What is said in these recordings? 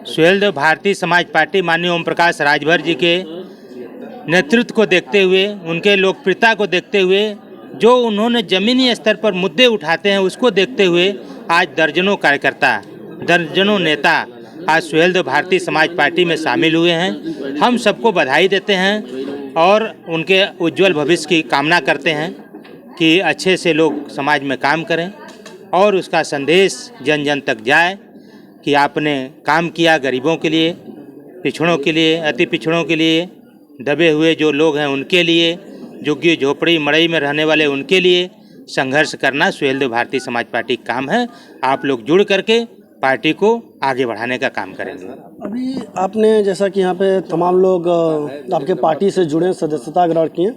Suheldev Bharatiya Samaj party माननीय ओम प्रकाश राजभर जी के नेतृत्व को देखते हुए, उनके लोकप्रियता को देखते हुए, जो उन्होंने ज़मीनी स्तर पर मुद्दे उठाते हैं उसको देखते हुए आज दर्जनों कार्यकर्ता, दर्जनों नेता आज सुहेलदेव भारतीय समाज पार्टी में शामिल हुए हैं। हम सबको बधाई देते हैं और उनके उज्जवल भविष्य की कामना करते हैं कि अच्छे से लोग समाज में काम करें और उसका संदेश जन जन तक जाए कि आपने काम किया गरीबों के लिए, पिछड़ों के लिए, अति पिछड़ों के लिए, दबे हुए जो लोग हैं उनके लिए, झुग्गी झोपड़ी मड़ई में रहने वाले उनके लिए संघर्ष करना सुहेलदेव भारतीय समाज पार्टी का काम है। आप लोग जुड़ करके पार्टी को आगे बढ़ाने का काम करेंगे। अभी आपने जैसा कि यहाँ पे तमाम लोग आपके पार्टी से जुड़े सदस्यता ग्रहण किए,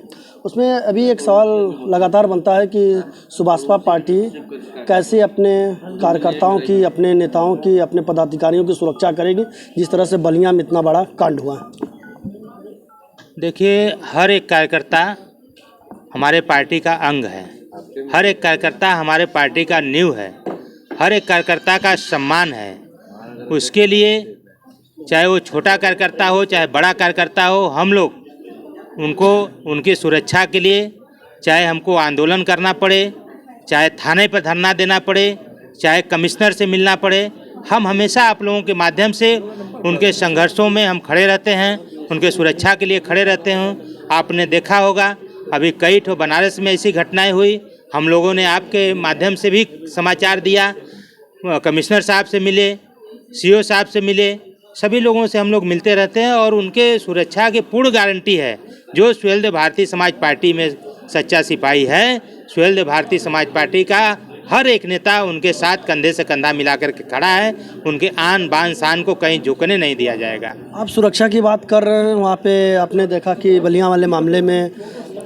उसमें अभी एक सवाल लगातार बनता है कि सुभाषपा पार्टी कैसे अपने कार्यकर्ताओं की, अपने नेताओं की, अपने पदाधिकारियों की सुरक्षा करेगी जिस तरह से बलिया में इतना बड़ा कांड हुआ है। देखिए, हर एक कार्यकर्ता हमारे पार्टी का अंग है, हर एक कार्यकर्ता हमारे पार्टी का नींव है, हर एक कार्यकर्ता का सम्मान है। उसके लिए चाहे वो छोटा कार्यकर्ता हो चाहे बड़ा कार्यकर्ता हो, हम लोग उनको उनकी सुरक्षा के लिए चाहे हमको आंदोलन करना पड़े, चाहे थाने पर धरना देना पड़े, चाहे कमिश्नर से मिलना पड़े, हम हमेशा आप लोगों के माध्यम से उनके संघर्षों में हम खड़े रहते हैं, उनके सुरक्षा के लिए खड़े रहते हैं। आपने देखा होगा अभी कई ठो बनारस में ऐसी घटनाएं हुई, हम लोगों ने आपके माध्यम से भी समाचार दिया, कमिश्नर साहब से मिले, सीओ साहब से मिले, सभी लोगों से हम लोग मिलते रहते हैं और उनके सुरक्षा की पूर्ण गारंटी है। जो सुहेलदेव भारतीय समाज पार्टी में सच्चा सिपाही है, सुहेलदेव भारतीय समाज पार्टी का हर एक नेता उनके साथ कंधे से कंधा मिलाकर के खड़ा है, उनके आन बान शान को कहीं झुकने नहीं दिया जाएगा। आप सुरक्षा की बात कर रहे हैं, वहाँ पे आपने देखा कि बलिया वाले मामले में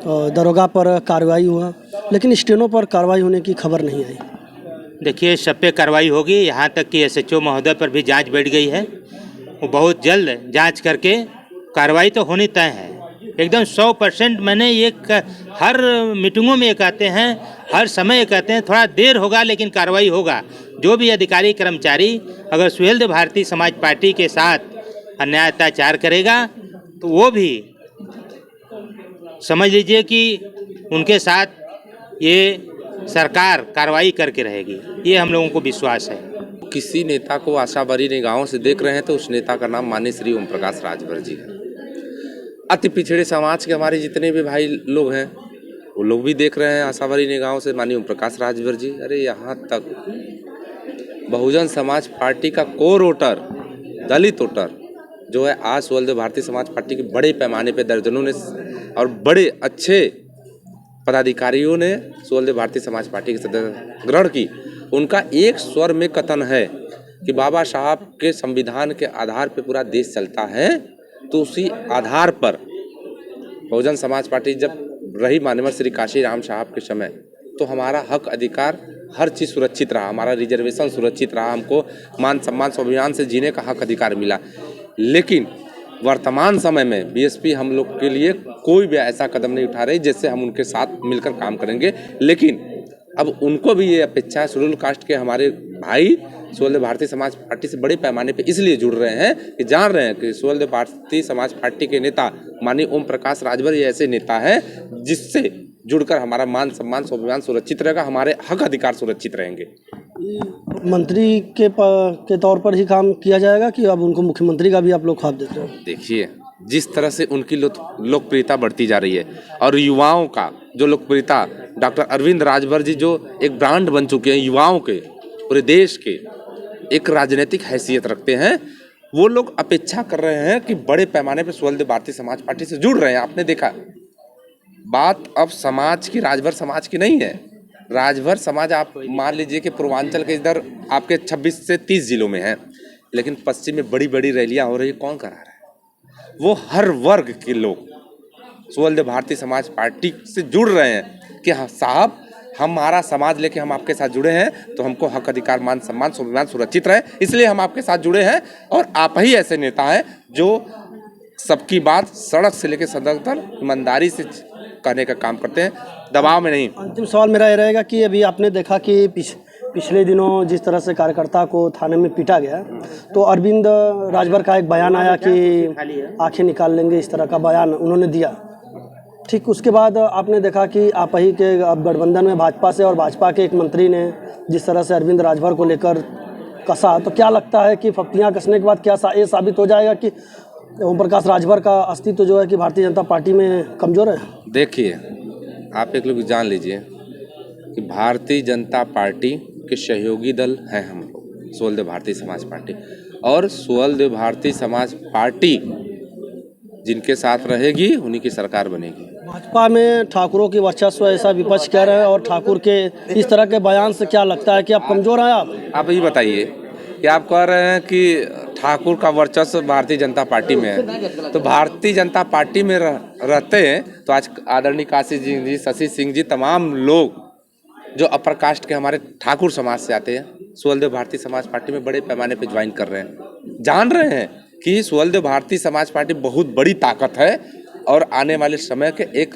दरोगा पर कार्रवाई हुआ, लेकिन स्टेनो पर कार्रवाई होने की खबर नहीं आई। देखिए, सब पे कार्रवाई होगी, यहाँ तक कि SHO महोदय पर भी जांच बैठ गई है। वो बहुत जल्द जांच करके कार्रवाई तो होनी तय है, एकदम 100%। मैंने ये हर मीटिंगों में ये कहते हैं, हर समय ये कहते हैं, थोड़ा देर होगा लेकिन कार्रवाई होगा। जो भी अधिकारी कर्मचारी अगर सुहेलदेव भारतीय समाज पार्टी के साथ अन्याय अत्याचार करेगा तो वो भी समझ लीजिए कि उनके साथ ये सरकार कार्रवाई करके रहेगी, ये हम लोगों को विश्वास है। किसी नेता को आशा भरी निगाहों से देख रहे हैं तो उस नेता का नाम माननीय श्री ओम प्रकाश राजभर जी है। अति पिछड़े समाज के हमारे जितने भी भाई लोग हैं वो लोग भी देख रहे हैं आशा भरी निगाहों से माननीय ओम प्रकाश राजभर जी। अरे यहाँ तक बहुजन समाज पार्टी का कोर वोटर, दलित वोटर जो है, आज सुहेलदेव भारतीय समाज पार्टी के बड़े पैमाने पर दर्जनों ने और बड़े अच्छे पदाधिकारियों ने सुहेलदेव भारतीय समाज पार्टी की सदस्यता ग्रहण की। उनका एक स्वर में कथन है कि बाबा साहब के संविधान के आधार पर पूरा देश चलता है, तो उसी आधार पर बहुजन समाज पार्टी जब रही माननीय श्री काशी राम साहब के समय, तो हमारा हक अधिकार हर चीज़ सुरक्षित रहा, हमारा रिजर्वेशन सुरक्षित रहा, हमको मान सम्मान स्वाभिमान से जीने का हक अधिकार मिला। लेकिन वर्तमान समय में बीएसपी हम लोग के लिए कोई भी ऐसा कदम नहीं उठा रही जिससे हम उनके साथ मिलकर काम करेंगे। लेकिन अब उनको भी ये अपेक्षा है, शेड्यूल कास्ट के हमारे भाई सुहेलदेव भारतीय समाज पार्टी से बड़े पैमाने पे इसलिए जुड़ रहे हैं कि जान रहे हैं कि सुहेलदेव भारतीय समाज पार्टी के नेता माननीय ओम प्रकाश राजभर ये ऐसे नेता हैं जिससे जुड़कर हमारा मान सम्मान स्वाभिमान सुरक्षित रहेगा, हमारे हक अधिकार सुरक्षित रहेंगे। मंत्री के तौर पर ही काम किया जाएगा कि अब उनको मुख्यमंत्री का भी आप लोग ख्वाब देते हैं? देखिए, जिस तरह से उनकी लोकप्रियता बढ़ती जा रही है और युवाओं का जो लोकप्रियता, डॉक्टर अरविंद राजभर जी जो एक ब्रांड बन चुके हैं, युवाओं के पूरे देश के एक राजनीतिक हैसियत रखते हैं, वो लोग अपेक्षा कर रहे हैं कि बड़े पैमाने पर सुहेलदेव भारतीय समाज पार्टी से जुड़ रहे हैं। आपने देखा, बात अब समाज की, राजभर समाज की नहीं है। राजभर समाज आप मान लीजिए कि पूर्वांचल के इधर आपके 26 से 30 जिलों में है, लेकिन पश्चिम में बड़ी बड़ी रैलियां हो रही है, कौन करा रहा है? वो हर वर्ग के लोग सुहेलदेव भारतीय समाज पार्टी से जुड़ रहे हैं कि हाँ साहब, हमारा समाज लेके हम आपके साथ जुड़े हैं तो हमको हक अधिकार मान सम्मान स्वाभिमान सुरक्षित रहे, इसलिए हम आपके साथ जुड़े हैं। और आप ही ऐसे नेता हैं जो सबकी बात सड़क से लेकर सड़क तक ईमानदारी से कहने का काम करते हैं, दबाव में नहीं। अंतिम सवाल मेरा ये रहेगा कि अभी आपने देखा कि पिछले दिनों जिस तरह से कार्यकर्ता को थाने में पीटा गया, तो अरविंद राजभर का एक बयान आया कि आंखें निकाल लेंगे, इस तरह का बयान उन्होंने दिया। ठीक उसके बाद आपने देखा कि आप ही के अब गठबंधन में भाजपा से और भाजपा के एक मंत्री ने जिस तरह से अरविंद राजभर को लेकर कसा, तो क्या लगता है कि फप्तियाँ कसने के बाद क्या ये साबित हो जाएगा कि ओम प्रकाश राजभर का अस्तित्व जो है कि भारतीय जनता पार्टी में कमज़ोर है? देखिए, आप एक लोग जान लीजिए कि भारतीय जनता पार्टी के सहयोगी दल हैं हम लोग, सुहेलदेव भारतीय समाज पार्टी, और सुहेलदेव भारतीय समाज पार्टी जिनके साथ रहेगी उन्हीं की सरकार बनेगी। भाजपा में ठाकुरों की वर्चस्व ऐसा विपक्ष कह रहे हैं, और ठाकुर के इस तरह के बयान से क्या लगता है कि आप कमज़ोर हैं? आप ये बताइए कि आप कह रहे हैं कि ठाकुर का वर्चस्व भारतीय जनता पार्टी में है, तो भारतीय जनता पार्टी में रहते हैं तो आज आदरणीय काशी जी, शशि सिंह जी, तमाम लोग जो अपर कास्ट के हमारे ठाकुर समाज से आते हैं, सुहेलदेव भारतीय समाज पार्टी में बड़े पैमाने पर ज्वाइन कर रहे हैं। जान रहे हैं कि सुहेलदेव भारतीय समाज पार्टी बहुत बड़ी ताकत है और आने वाले समय के एक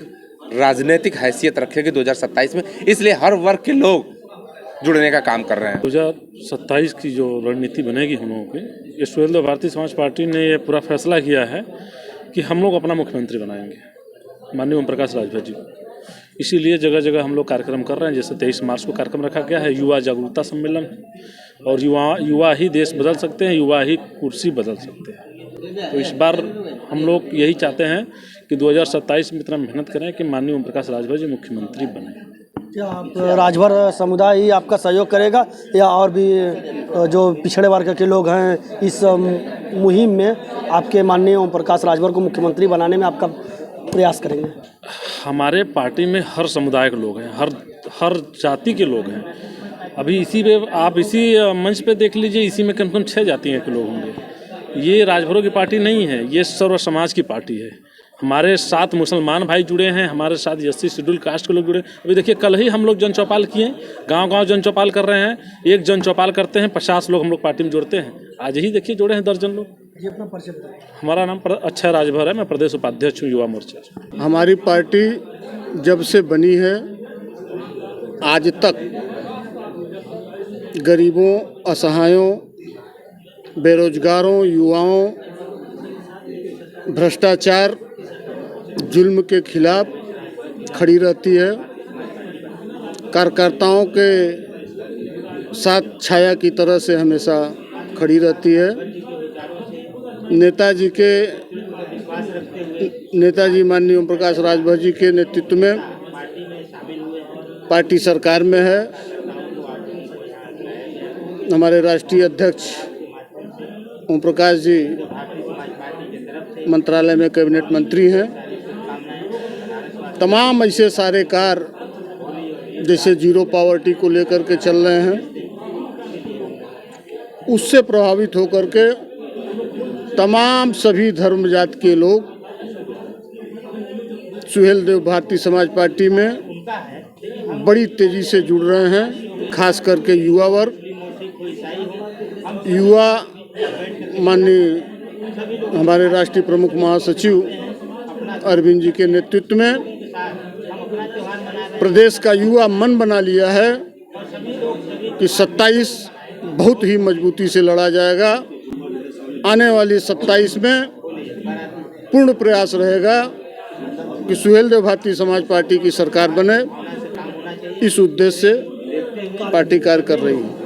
राजनीतिक हैसियत रखेगी 2027 में, इसलिए हर वर्ग के लोग जुड़ने का काम कर रहे हैं। 2027 की जो रणनीति बनेगी हम लोगों की, ये सुहेलदेव भारतीय समाज पार्टी ने ये पूरा फैसला किया है कि हम लोग अपना मुख्यमंत्री बनाएंगे, माननीय ओम प्रकाश राजभर जी। इसीलिए जगह जगह हम लोग कार्यक्रम कर रहे हैं। जैसे 23 मार्च को कार्यक्रम रखा गया है, युवा जागरूकता सम्मेलन, और युवा ही देश बदल सकते हैं, युवा ही कुर्सी बदल सकते हैं। तो इस बार हम लोग यही चाहते हैं कि 2027 में इतना मेहनत करें कि माननीय ओम प्रकाश राजभर जी मुख्यमंत्री बने। क्या आप राजभर समुदाय ही आपका सहयोग करेगा या और भी जो पिछड़े वर्ग के लोग हैं इस मुहिम में आपके माननीय ओम प्रकाश राजभर को मुख्यमंत्री बनाने में आपका प्रयास करेंगे? हमारे पार्टी में हर समुदाय के लोग हैं, हर जाति के लोग हैं। अभी इसी पे आप इसी मंच पे देख लीजिए, इसी में कम से कम 6 जातियों के लोग होंगे। ये राजभरों की पार्टी नहीं है, ये सर्व समाज की पार्टी है। हमारे साथ मुसलमान भाई जुड़े हैं, हमारे साथ एससी शेड्यूल कास्ट के लोग जुड़े। अभी देखिए, कल ही हम लोग जन चौपाल किए, गांव-गांव जन चौपाल कर रहे हैं। एक जन चौपाल करते हैं, 50 लोग हम लोग पार्टी में जोड़ते हैं। आज ही देखिए जोड़े हैं 10 जन लोग। ये अपना परिचय बताइए। हमारा नाम अक्षय राजभर है, मैं प्रदेश उपाध्यक्ष हूँ युवा मोर्चा। हमारी पार्टी जब से बनी है आज तक गरीबों, असहायों, बेरोजगारों, युवाओं, भ्रष्टाचार, जुल्म के खिलाफ खड़ी रहती है। कार्यकर्ताओं के साथ छाया की तरह से हमेशा खड़ी रहती है। नेताजी माननीय ओम प्रकाश राजभर जी के नेतृत्व में पार्टी सरकार में है। हमारे राष्ट्रीय अध्यक्ष ओम प्रकाश जी मंत्रालय में कैबिनेट मंत्री हैं। तमाम ऐसे सारे कार्य जैसे जीरो पॉवर्टी को लेकर के चल रहे हैं, उससे प्रभावित होकर के तमाम सभी धर्म जात के लोग सुहेलदेव भारतीय समाज पार्टी में बड़ी तेजी से जुड़ रहे हैं। खास करके युवा वर्ग, युवा माननीय हमारे राष्ट्रीय प्रमुख महासचिव अरविंद जी के नेतृत्व में प्रदेश का युवा मन बना लिया है कि 27 बहुत ही मजबूती से लड़ा जाएगा। आने वाली 27 में पूर्ण प्रयास रहेगा कि सुहेलदेव भारतीय समाज पार्टी की सरकार बने। इस उद्देश्य से पार्टी कार्य कर रही है।